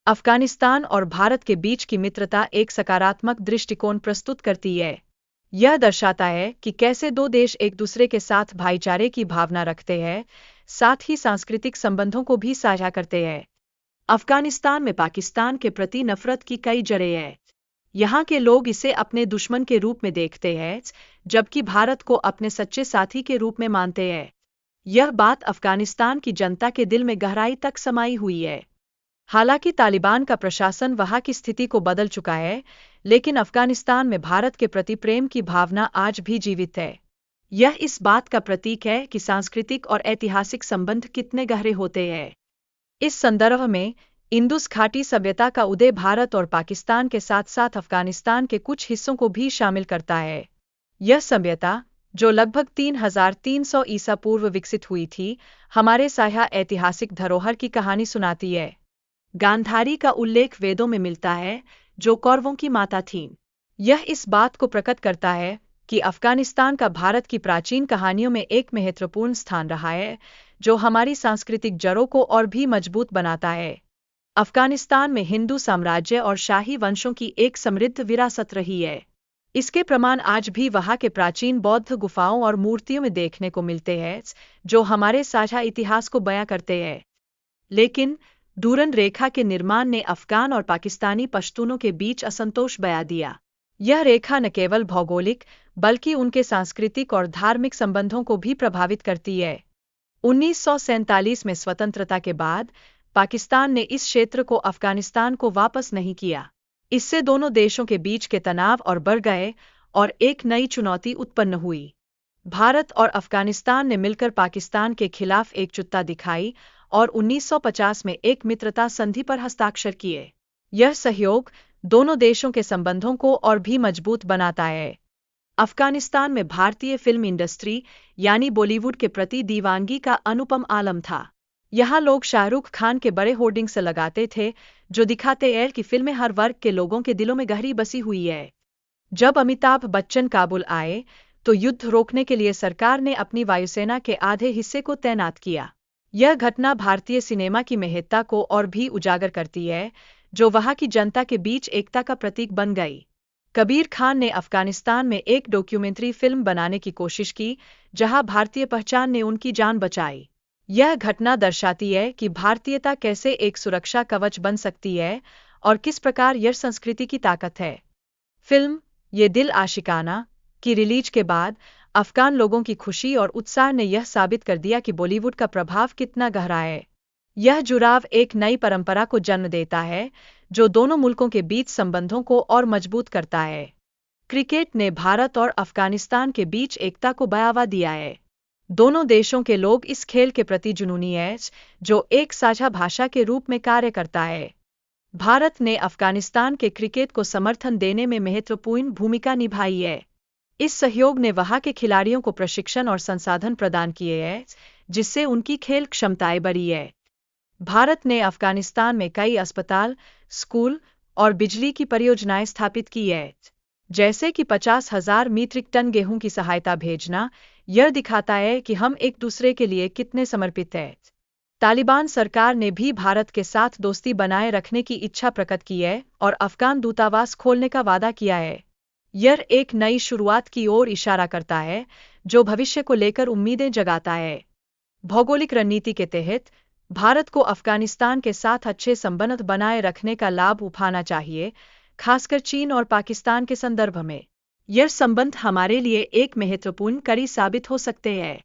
अफगानिस्तान और भारत के बीच की मित्रता एक सकारात्मक दृष्टिकोण प्रस्तुत करती है। यह दर्शाता है कि कैसे दो देश एक दूसरे के साथ भाईचारे की भावना रखते हैं, साथ ही सांस्कृतिक संबंधों को भी साझा करते हैं। अफगानिस्तान में पाकिस्तान के प्रति नफरत की कई जड़ें हैं। यहाँ के लोग इसे अपने दुश्मन के रूप में देखते हैं, जबकि भारत को अपने सच्चे साथी के रूप में मानते हैं। यह बात अफगानिस्तान की जनता के दिल में गहराई तक समाई हुई है। हालांकि तालिबान का प्रशासन वहां की स्थिति को बदल चुका है, लेकिन अफगानिस्तान में भारत के प्रति प्रेम की भावना आज भी जीवित है। यह इस बात का प्रतीक है कि सांस्कृतिक और ऐतिहासिक संबंध कितने गहरे होते हैं। इस संदर्भ में इंदुस घाटी सभ्यता का उदय भारत और पाकिस्तान के साथ साथ अफगानिस्तान के कुछ हिस्सों को भी शामिल करता है। यह सभ्यता, जो लगभग 3300 ईसा पूर्व विकसित हुई थी, हमारे साझा ऐतिहासिक धरोहर की कहानी सुनाती है। गांधारी का उल्लेख वेदों में मिलता है, जो कौरवों की माता थीं। यह इस बात को प्रकट करता है कि अफगानिस्तान का भारत की प्राचीन कहानियों में एक महत्वपूर्ण स्थान रहा है, जो हमारी सांस्कृतिक जड़ों को और भी मजबूत बनाता है। अफगानिस्तान में हिंदू साम्राज्य और शाही वंशों की एक समृद्ध विरासत रही है। इसके प्रमाण आज भी वहां के प्राचीन बौद्ध गुफाओं और मूर्तियों में देखने को मिलते हैं, जो हमारे साझा इतिहास को बयां करते हैं। लेकिन डूरन रेखा के निर्माण ने अफगान और पाकिस्तानी पश्तूनों के बीच असंतोष बया दिया। यह रेखा न केवल भौगोलिक, बल्कि उनके सांस्कृतिक और धार्मिक संबंधों को भी प्रभावित करती है। 1947 में स्वतंत्रता के बाद पाकिस्तान ने इस क्षेत्र को अफगानिस्तान को वापस नहीं किया। इससे दोनों देशों के बीच के तनाव और बढ़ गए और एक नई चुनौती उत्पन्न हुई। भारत और अफगानिस्तान ने मिलकर पाकिस्तान के खिलाफ एकजुटता दिखाई और 1950 में एक मित्रता संधि पर हस्ताक्षर किए। यह सहयोग दोनों देशों के संबंधों को और भी मजबूत बनाता है। अफगानिस्तान में भारतीय फिल्म इंडस्ट्री यानी बॉलीवुड के प्रति दीवानगी का अनुपम आलम था। यहाँ लोग शाहरुख खान के बड़े होर्डिंग्स लगाते थे, जो दिखाते हैं कि फिल्में हर वर्ग के लोगों के दिलों में गहरी बसी हुई है। जब अमिताभ बच्चन काबुल आए, तो युद्ध रोकने के लिए सरकार ने अपनी वायुसेना के आधे हिस्से को तैनात किया। यह घटना भारतीय सिनेमा की महत्ता को और भी उजागर करती है, जो वहां की जनता के बीच एकता का प्रतीक बन गई। कबीर खान ने अफगानिस्तान में एक डॉक्यूमेंट्री फिल्म बनाने की कोशिश की, जहां भारतीय पहचान ने उनकी जान बचाई। यह घटना दर्शाती है कि भारतीयता कैसे एक सुरक्षा कवच बन सकती है और किस प्रकार यह संस्कृति की ताकत है। फिल्म ये दिल आशिकाना की रिलीज के बाद अफगान लोगों की खुशी और उत्साह ने यह साबित कर दिया कि बॉलीवुड का प्रभाव कितना गहरा है। यह जुड़ाव एक नई परंपरा को जन्म देता है, जो दोनों मुल्कों के बीच संबंधों को और मजबूत करता है। क्रिकेट ने भारत और अफगानिस्तान के बीच एकता को बढ़ावा दिया है। दोनों देशों के लोग इस खेल के प्रति जुनूनी हैं, जो एक साझा भाषा के रूप में कार्य करता है। भारत ने अफगानिस्तान के क्रिकेट को समर्थन देने में महत्वपूर्ण भूमिका निभाई है। इस सहयोग ने वहां के खिलाड़ियों को प्रशिक्षण और संसाधन प्रदान किए हैं, जिससे उनकी खेल क्षमताएं बढ़ी है। भारत ने अफगानिस्तान में कई अस्पताल, स्कूल और बिजली की परियोजनाएं स्थापित की हैं, जैसे कि 50,000 मीट्रिक टन गेहूं की सहायता भेजना। यह दिखाता है कि हम एक दूसरे के लिए कितने समर्पित हैं। तालिबान सरकार ने भी भारत के साथ दोस्ती बनाए रखने की इच्छा प्रकट की है और अफगान दूतावास खोलने का वादा किया है। यह एक नई शुरुआत की ओर इशारा करता है, जो भविष्य को लेकर उम्मीदें जगाता है। भौगोलिक रणनीति के तहत भारत को अफगानिस्तान के साथ अच्छे संबंध बनाए रखने का लाभ उठाना चाहिए, खासकर चीन और पाकिस्तान के संदर्भ में। यह संबंध हमारे लिए एक महत्वपूर्ण कड़ी साबित हो सकते हैं।